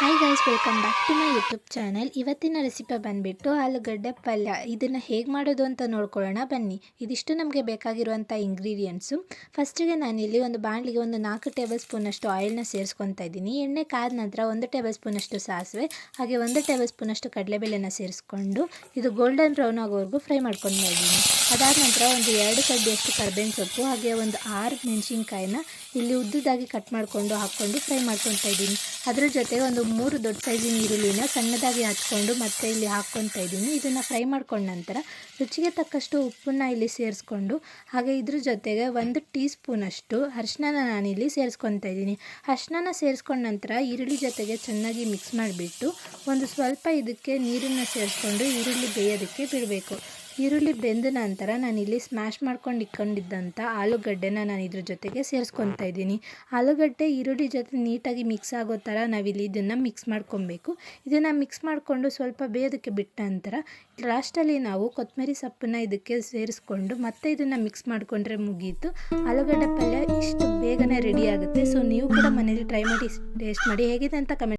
Hi guys, welcome back to my YouTube channel. ಇವತ್ತಿನ recipe ಬಂದುಬಿಟ್ಟು ಆಲೂಗಡ್ಡೆ ಪಲ್ಯ. ಇದನ್ನು ಹೇಗೆ ಮಾಡೋದು ಅಂತ ನೋಡ್ಕೊಳ್ಳೋಣ ಬನ್ನಿ. ಇದಿಷ್ಟು ನಮಗೆ ಬೇಕಾಗಿರುವಂಥ ಇಂಗ್ರೀಡಿಯೆಂಟ್ಸು. ಫಸ್ಟಿಗೆ ನಾನಿಲ್ಲಿ ಒಂದು ಬಾಣಲಿಗೆ ಒಂದು 4 ಟೇಬಲ್ ಸ್ಪೂನಷ್ಟು ಆಯಿಲ್ನ ಸೇರಿಸ್ಕೊತಾ ಇದ್ದೀನಿ. ಎಣ್ಣೆ ಕಾದ ನಂತರ 1 ಟೇಬಲ್ ಸ್ಪೂನಷ್ಟು ಸಾಸಿವೆ ಹಾಗೆ 1 ಟೇಬಲ್ ಸ್ಪೂನಷ್ಟು ಕಡಲೆಬೇಳೆನ ಸೇರಿಸ್ಕೊಂಡು ಇದು ಗೋಲ್ಡನ್ ಬ್ರೌನ್ ಆಗೋವರೆಗೂ ಫ್ರೈ ಮಾಡ್ಕೊತಾ ಇದ್ದೀನಿ. ಅದಾದ ನಂತರ ಒಂದು 2 ಕಡ್ಡಿಯಷ್ಟು ಕರ್ಬೇವಿನ ಸೊಪ್ಪು ಹಾಗೆ ಒಂದು 6 ಮೆಣಸಿನ್ಕಾಯಿನ ಇಲ್ಲಿ ಉದ್ದುದಾಗಿ ಕಟ್ ಮಾಡಿಕೊಂಡು ಹಾಕ್ಕೊಂಡು ಫ್ರೈ ಮಾಡ್ಕೊತಾ ಇದ್ದೀನಿ. ಅದರ ಜೊತೆಗೆ ಒಂದು 3 ದೊಡ್ಡ ಸೈಜಿನ ಈರುಳ್ಳಿನ ಸಣ್ಣದಾಗಿ ಹಚ್ಕೊಂಡು ಮತ್ತೆ ಇಲ್ಲಿ ಹಾಕ್ಕೊತಾ ಇದ್ದೀನಿ. ಇದನ್ನು ಫ್ರೈ ಮಾಡ್ಕೊಂಡ ನಂತರ ರುಚಿಗೆ ತಕ್ಕಷ್ಟು ಉಪ್ಪನ್ನು ಇಲ್ಲಿ ಸೇರಿಸ್ಕೊಂಡು ಹಾಗೆ ಇದ್ರ ಜೊತೆಗೆ 1 ಟೀ ಸ್ಪೂನಷ್ಟು ಅರಿಶಿನ ನಾನಿಲ್ಲಿ ಸೇರಿಸ್ಕೊತಾ ಇದ್ದೀನಿ. ಅರಿಶಿನ ಸೇರಿಸ್ಕೊಂಡ ನಂತರ ಈರುಳ್ಳಿ ಜೊತೆಗೆ ಚೆನ್ನಾಗಿ ಮಿಕ್ಸ್ ಮಾಡಿಬಿಟ್ಟು ಒಂದು ಸ್ವಲ್ಪ ಇದಕ್ಕೆ ನೀರನ್ನು ಸೇರಿಸ್ಕೊಂಡು ಈರುಳ್ಳಿ ಬೇಯೋದಕ್ಕೆ ಬಿಡಬೇಕು. ಈರುಳ್ಳಿ ಬೆಂದ ನಂತರ ನಾನಿಲ್ಲಿ ಸ್ಮ್ಯಾಶ್ ಮಾಡ್ಕೊಂಡು ಇಟ್ಕೊಂಡಿದ್ದಂಥ ಆಲೂಗಡ್ಡೆನ ನಾನು ಇದ್ರ ಜೊತೆಗೆ ಸೇರಿಸ್ಕೊತಾ ಇದ್ದೀನಿ. ಆಲೂಗಡ್ಡೆ ಈರುಳ್ಳಿ ಜೊತೆ ನೀಟಾಗಿ ಮಿಕ್ಸ್ ಆಗೋ ಥರ ನಾವಿಲ್ಲಿ ಇದನ್ನು ಮಿಕ್ಸ್ ಮಾಡ್ಕೊಬೇಕು. ಇದನ್ನು ಮಿಕ್ಸ್ ಮಾಡಿಕೊಂಡು ಸ್ವಲ್ಪ ಬೇಯೋದಕ್ಕೆ ಬಿಟ್ಟ ನಂತರ ಲಾಸ್ಟಲ್ಲಿ ನಾವು ಕೊತ್ತಂಬರಿ ಸೊಪ್ಪನ್ನು ಇದಕ್ಕೆ ಸೇರಿಸ್ಕೊಂಡು ಮತ್ತೆ ಇದನ್ನು ಮಿಕ್ಸ್ ಮಾಡಿಕೊಂಡ್ರೆ ಮುಗೀತು. ಆಲೂಗಡ್ಡೆ ಪಲ್ಯ ಇಷ್ಟು ಬೇಗನೆ ರೆಡಿ ಆಗುತ್ತೆ. ಸೊ ನೀವು ಕೂಡ ಮನೇಲಿ ಟ್ರೈ ಮಾಡಿ ಟೇಸ್ಟ್ ಮಾಡಿ ಹೇಗಿದೆ ಅಂತ ಕಮೆಂಟ್